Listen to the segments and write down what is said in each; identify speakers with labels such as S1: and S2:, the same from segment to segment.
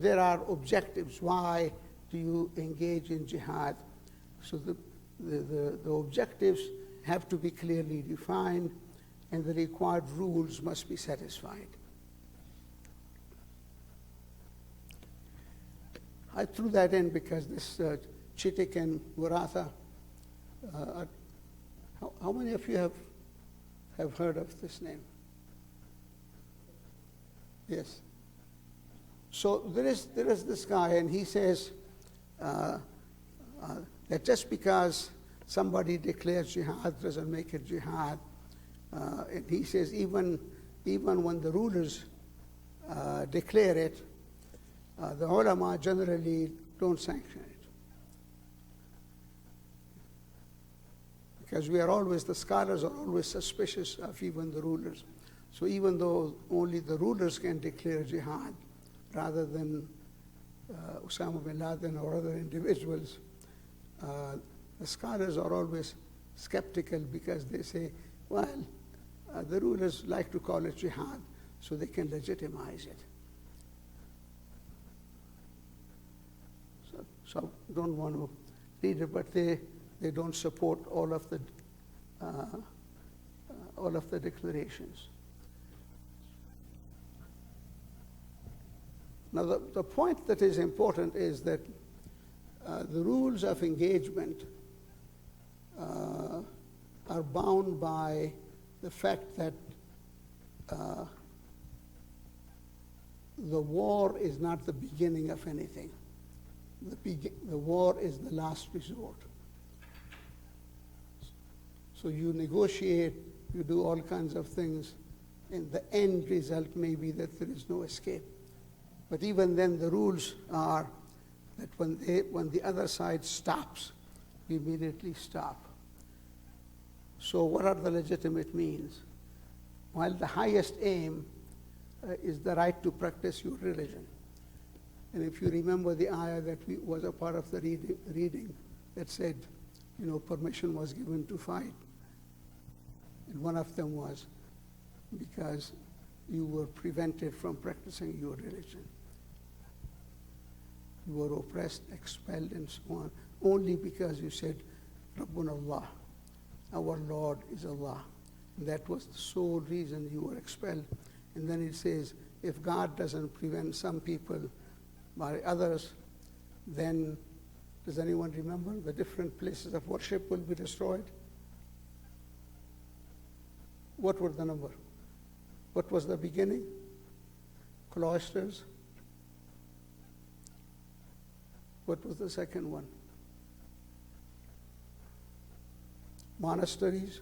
S1: there are objectives. Why do you engage in jihad? So the objectives have to be clearly defined, and the required rules must be satisfied. I threw that in because this Chitik and Waratha, how many of you have heard of this name? Yes. So there is this guy, and he says that just because somebody declares jihad doesn't make it jihad. And he says even when the rulers declare it, the ulama generally don't sanction it. Because the scholars are always suspicious of even the rulers. So even though only the rulers can declare jihad, rather than Osama bin Laden or other individuals, the scholars are always skeptical because they say, well, the rulers like to call it jihad, so they can legitimize it. So I don't want to read it, but they don't support all of the declarations. Now, the point that is important is that the rules of engagement are bound by the fact that the war is not the beginning of anything. The war is the last resort. So you negotiate, you do all kinds of things, and the end result may be that there is no escape. But even then, the rules are that when the other side stops, you immediately stop. So what are the legitimate means? Well, the highest aim is the right to practice your religion. And if you remember the ayah that was a part of the reading that said, permission was given to fight. And one of them was because you were prevented from practicing your religion. You were oppressed, expelled, and so on, only because you said, Rabbuna Allah, our Lord is Allah. And that was the sole reason you were expelled. And then it says, if God doesn't prevent some people by others, then does anyone remember the different places of worship will be destroyed? What were the number? What was the beginning? Cloisters. What was the second one? Monasteries.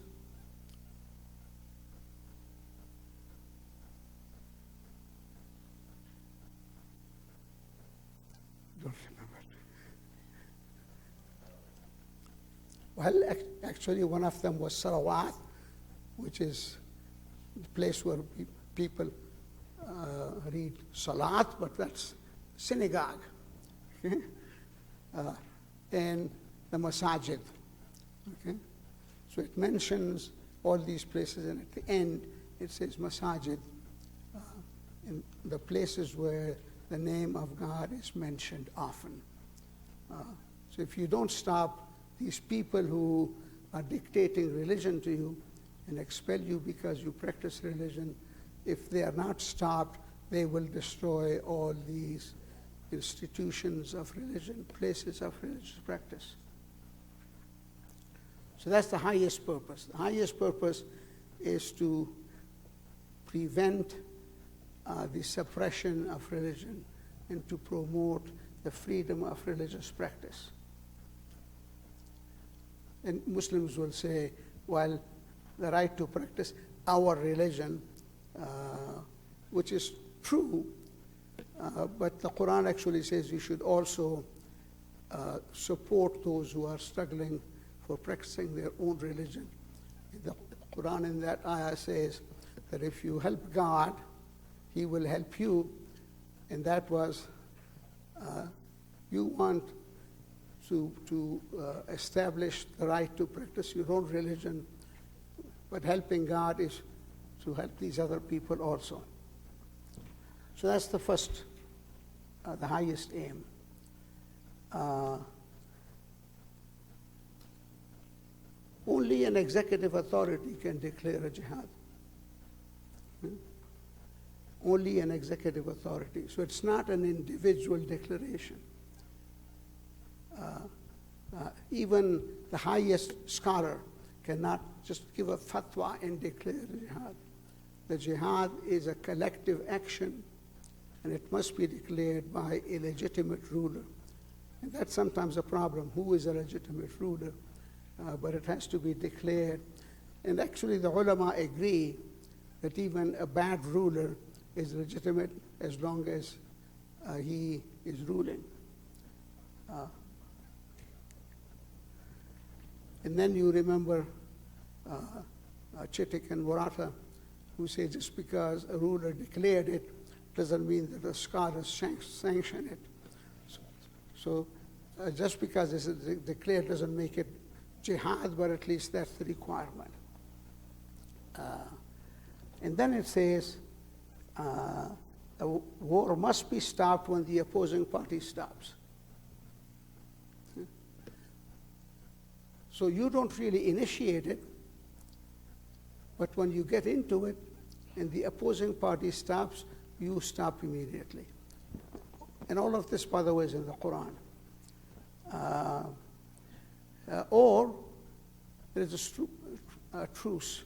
S1: Don't remember. Well, actually, one of them was Salawat, which is the place where people read Salat, but that's synagogue. Okay? And the Masajid. Okay? So it mentions all these places, and at the end it says Masajid, in the places where the name of God is mentioned often. So if you don't stop these people who are dictating religion to you and expel you because you practice religion, if they are not stopped, they will destroy all these institutions of religion, places of religious practice. So that's the highest purpose. The highest purpose is to prevent the suppression of religion and to promote the freedom of religious practice. And Muslims will say, well, the right to practice our religion, which is true, but the Quran actually says you should also support those who are struggling for practicing their own religion. The Quran in that ayah says that if you help God, He will help you, and that was you want to establish the right to practice your own religion, but helping God is to help these other people also. So that's the first the highest aim. Only an executive authority can declare a jihad. Only an executive authority. So it's not an individual declaration. Even the highest scholar cannot just give a fatwa and declare jihad. The jihad is a collective action, and it must be declared by a legitimate ruler. And that's sometimes a problem. Who is a legitimate ruler? But it has to be declared. And actually the ulama agree that even a bad ruler is legitimate as long as he is ruling. And then you remember Chittick and Murata, who say just because a ruler declared it doesn't mean that the scholars sanction it. So just because it's declared doesn't make it jihad, but at least that's the requirement. And then it says, a war must be stopped when the opposing party stops. So you don't really initiate it, but when you get into it and the opposing party stops, you stop immediately. And all of this, by the way, is in the Quran. Or there is a truce,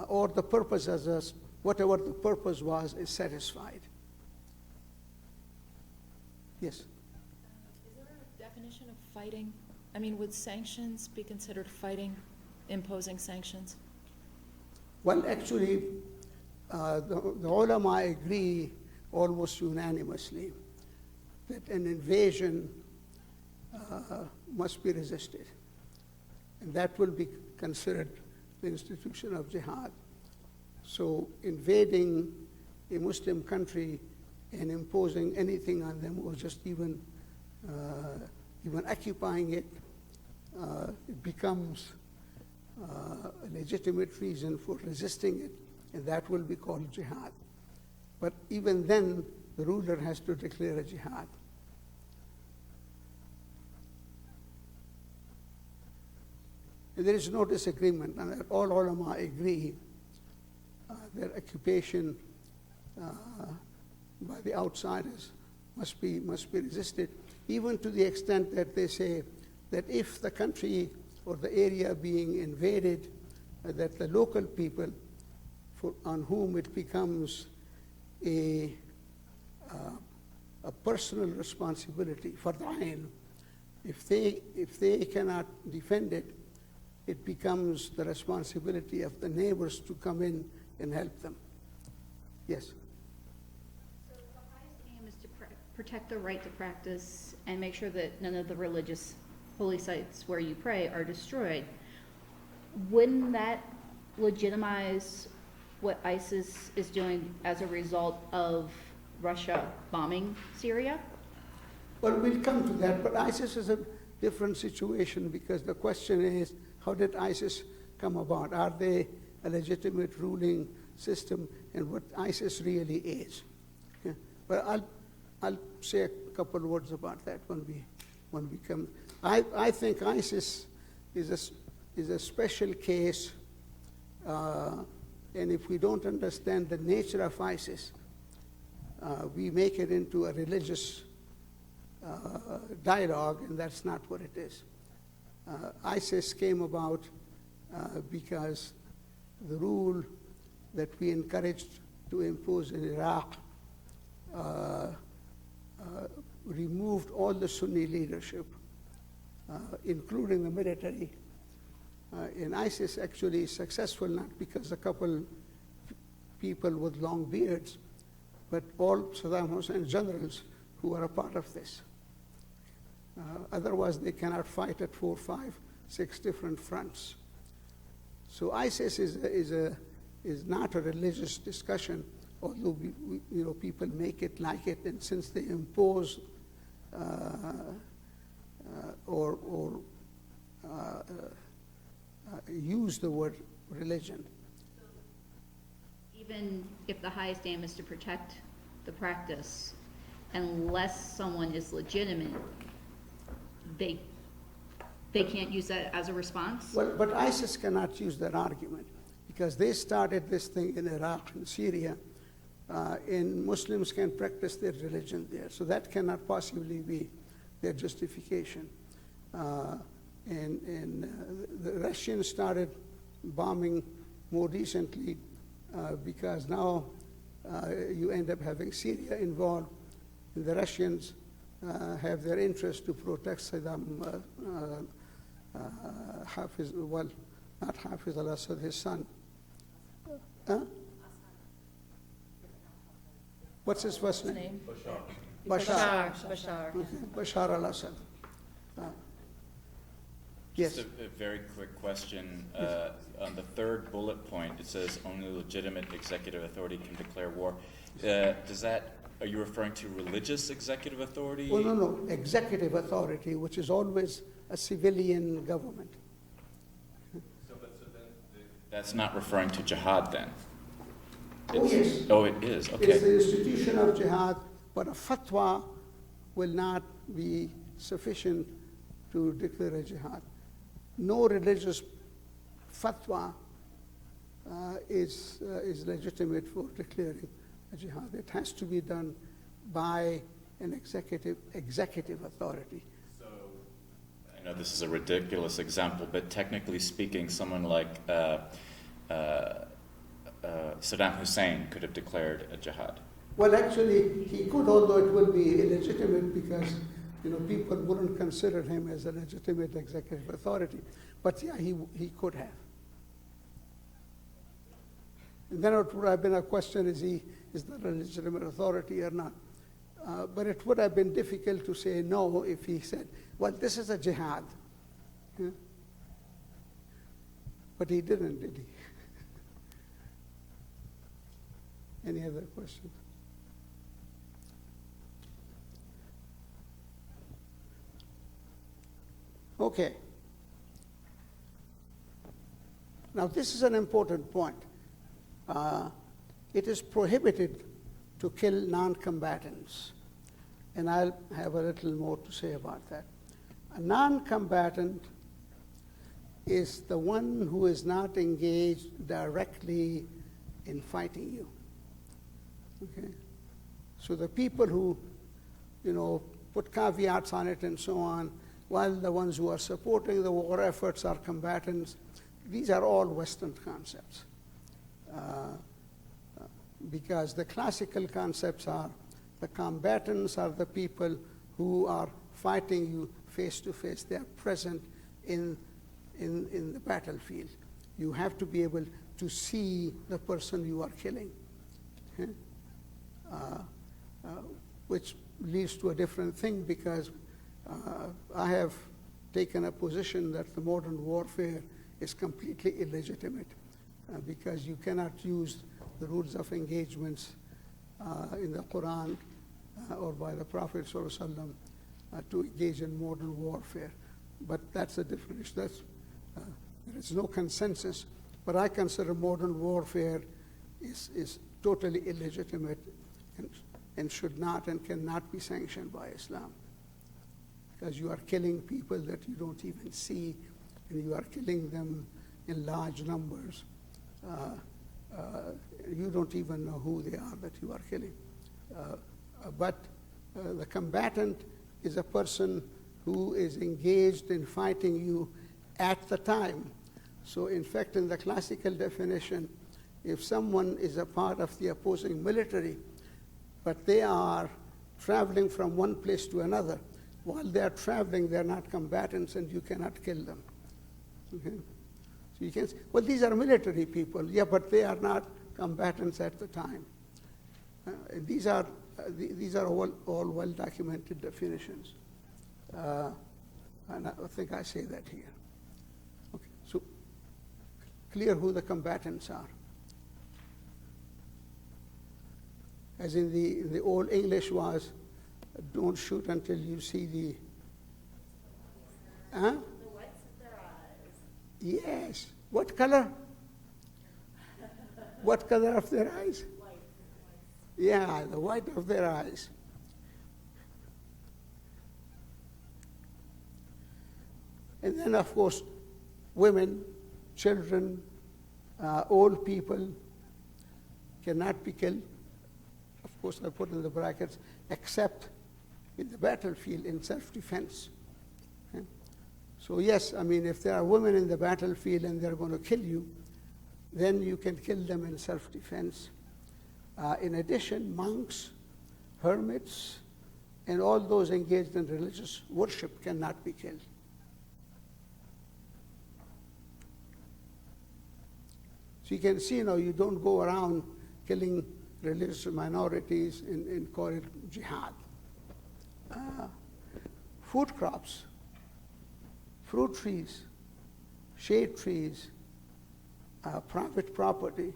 S1: or the purpose, whatever the purpose was, is satisfied. Yes?
S2: Is there a definition of fighting? I mean, would sanctions be considered fighting, imposing sanctions?
S1: Well, actually, the ulama agree almost unanimously that an invasion must be resisted. And that will be considered the institution of jihad. So invading a Muslim country and imposing anything on them, or just even occupying it, it becomes a legitimate reason for resisting it, and that will be called jihad. But even then, the ruler has to declare a jihad. And there is no disagreement, and all ulama agree that occupation by the outsiders must be resisted, even to the extent that they say that if the country or the area being invaded, that the local people on whom it becomes a personal responsibility, fard ain, if they cannot defend it, it becomes the responsibility of the neighbors to come in and help them. Yes?
S3: So the highest aim is to protect the right to practice and make sure that none of the religious holy sites where you pray are destroyed. Wouldn't that legitimize what ISIS is doing as a result of Russia bombing Syria?
S1: Well, we'll come to that, but ISIS is a different situation, because the question is, how did ISIS come about? Are they a legitimate ruling system, and what ISIS really is? Okay? But I'll say a couple of words about that when we come. I think ISIS is a special case, and if we don't understand the nature of ISIS, we make it into a religious dialogue, and that's not what it is. ISIS came about because the rule that we encouraged to impose in Iraq removed all the Sunni leadership, including the military. And ISIS actually is successful not because a couple people with long beards, but all Saddam Hussein generals who are a part of this. Otherwise, they cannot fight at 4, 5, 6 different fronts. So ISIS is not a religious discussion, although people make it like it, and since they impose or use the word religion.
S3: Even if the highest aim is to protect the practice, unless someone is legitimate, they can't use that as a response?
S1: Well, but ISIS cannot use that argument because they started this thing in Iraq and Syria, and Muslims can practice their religion there. So that cannot possibly be their justification. The Russians started bombing more recently because now you end up having Syria involved. And the Russians have their interest to protect Saddam not Hafiz al-Assad, his son. What's his first name? Bashar.
S2: Bashar.
S1: Okay. Bashar al-Assad. Yes.
S4: Just a very quick question. On the third bullet point, it says only legitimate executive authority can declare war. Are you referring to religious executive authority?
S1: Well, no. Executive authority, which is always a civilian government.
S4: So then that's not referring to jihad then?
S1: Oh, yes.
S4: Oh, it is. Okay.
S1: It's the institution of jihad, but a fatwa will not be sufficient to declare a jihad. No religious fatwa is legitimate for declaring a jihad. It has to be done by an executive authority.
S4: So, I know this is a ridiculous example, but technically speaking, someone like Saddam Hussein could have declared a jihad.
S1: Well, actually, he could, although it would be illegitimate because people wouldn't consider him as a legitimate executive authority. But yeah, he could have. And then it would have been a question: is that a legitimate authority or not? But it would have been difficult to say no if he said, "Well, this is a jihad." Yeah? But he didn't, did he? Any other questions? Okay. Now, this is an important point. It is prohibited to kill non-combatants, and I'll have a little more to say about that. A non-combatant is the one who is not engaged directly in fighting you. Okay? So the people who, put caveats on it and so on, while the ones who are supporting the war efforts are combatants, these are all Western concepts. Because the classical concepts are the combatants are the people who are fighting you face to face. They are present in the battlefield. You have to be able to see the person you are killing. Okay? Which leads to a different thing because I have taken a position that the modern warfare is completely illegitimate because you cannot use the rules of engagements in the Quran or by the Prophet ﷺ to engage in modern warfare. But that's a different issue. There is no consensus, but I consider modern warfare is totally illegitimate and should not and cannot be sanctioned by Islam. Because you are killing people that you don't even see, and you are killing them in large numbers. You don't even know who they are that you are killing. But the combatant is a person who is engaged in fighting you at the time. So in fact, in the classical definition, if someone is a part of the opposing military, but they are traveling from one place to another, while they are traveling, they are not combatants and you cannot kill them. Okay? So you can say, well, these are military people. Yeah, but they are not combatants at the time. These are all well-documented definitions. And I think I say that here. Okay, so clear who the combatants are. As in the old English was, don't shoot until you see the... Huh?
S5: The whites of their eyes.
S1: Yes. What color? What color of their eyes?
S5: White.
S1: Yeah, the white of their eyes. And then, of course, women, children, old people cannot be killed. Of course, I put in the brackets, except in the battlefield in self-defense. Okay? So yes, I mean, if there are women in the battlefield and they're going to kill you, then you can kill them in self-defense. In addition, monks, hermits, and all those engaged in religious worship cannot be killed. So you can see, you don't go around killing religious minorities and call it jihad. Food crops, fruit trees, shade trees, private property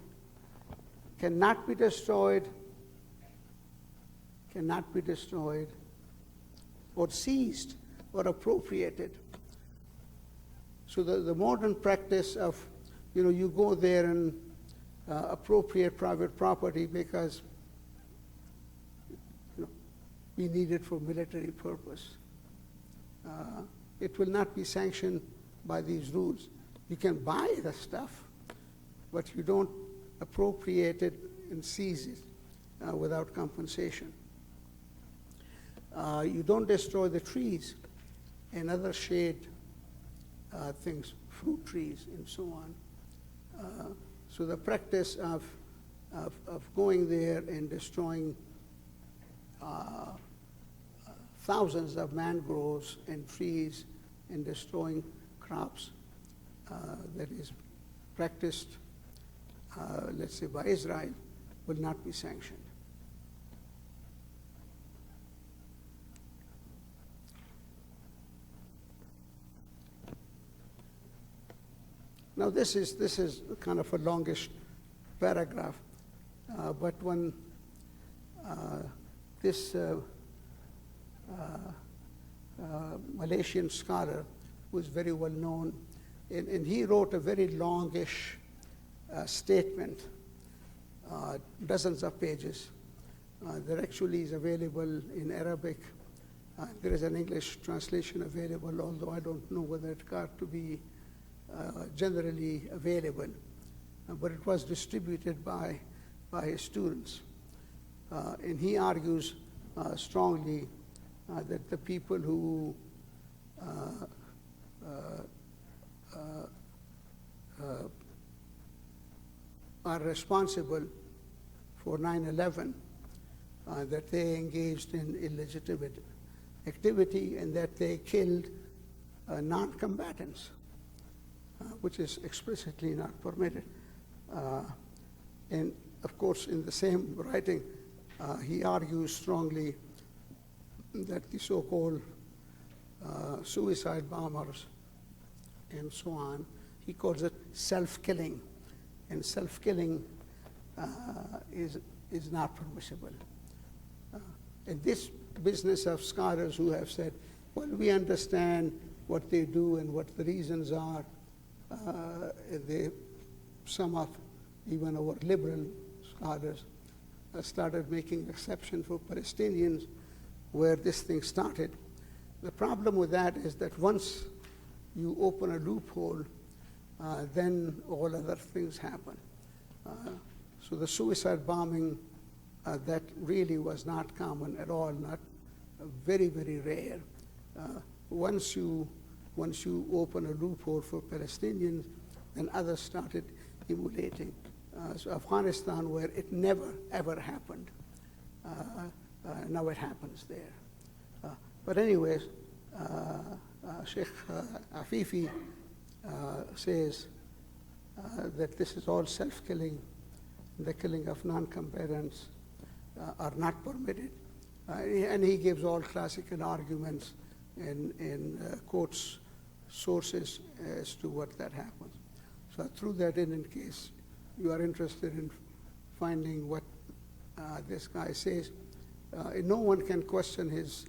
S1: cannot be destroyed or seized or appropriated. So the modern practice of, you go there and appropriate private property because we need it for military purpose. It will not be sanctioned by these rules. You can buy the stuff, but you don't appropriate it and seize it without compensation. You don't destroy the trees and other shade things, fruit trees and so on. So the practice of going there and destroying thousands of mangroves and trees and destroying crops that is practiced, let's say, by Israel will not be sanctioned. Now this is kind of a longish paragraph, but when this Malaysian scholar who is very well known, and he wrote a very longish statement, dozens of pages, that actually is available in Arabic. There is an English translation available, although I don't know whether it got to be generally available, but it was distributed by his students. And he argues strongly that the people who are responsible for 9/11, that they engaged in illegitimate activity and that they killed non-combatants, which is explicitly not permitted. And of course, in the same writing, he argues strongly that the so-called suicide bombers and so on, he calls it self-killing, and self-killing is not permissible. And this business of scholars who have said, well, we understand what they do and what the reasons are, some of even our liberal scholars started making exception for Palestinians where this thing started. The problem with that is that once you open a loophole, then all other things happen. So the suicide bombing, that really was not common at all, not very, very rare. Once you open a loophole for Palestinians, then others started emulating. So Afghanistan, where it never, ever happened, now it happens there. But anyways, Sheikh Afifi says that this is all self-killing. The killing of non-combatants are not permitted. And he gives all classical arguments and quotes sources as to what that happens. So I threw that in case you are interested in finding what this guy says. And no one can question his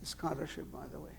S1: scholarship, by the way.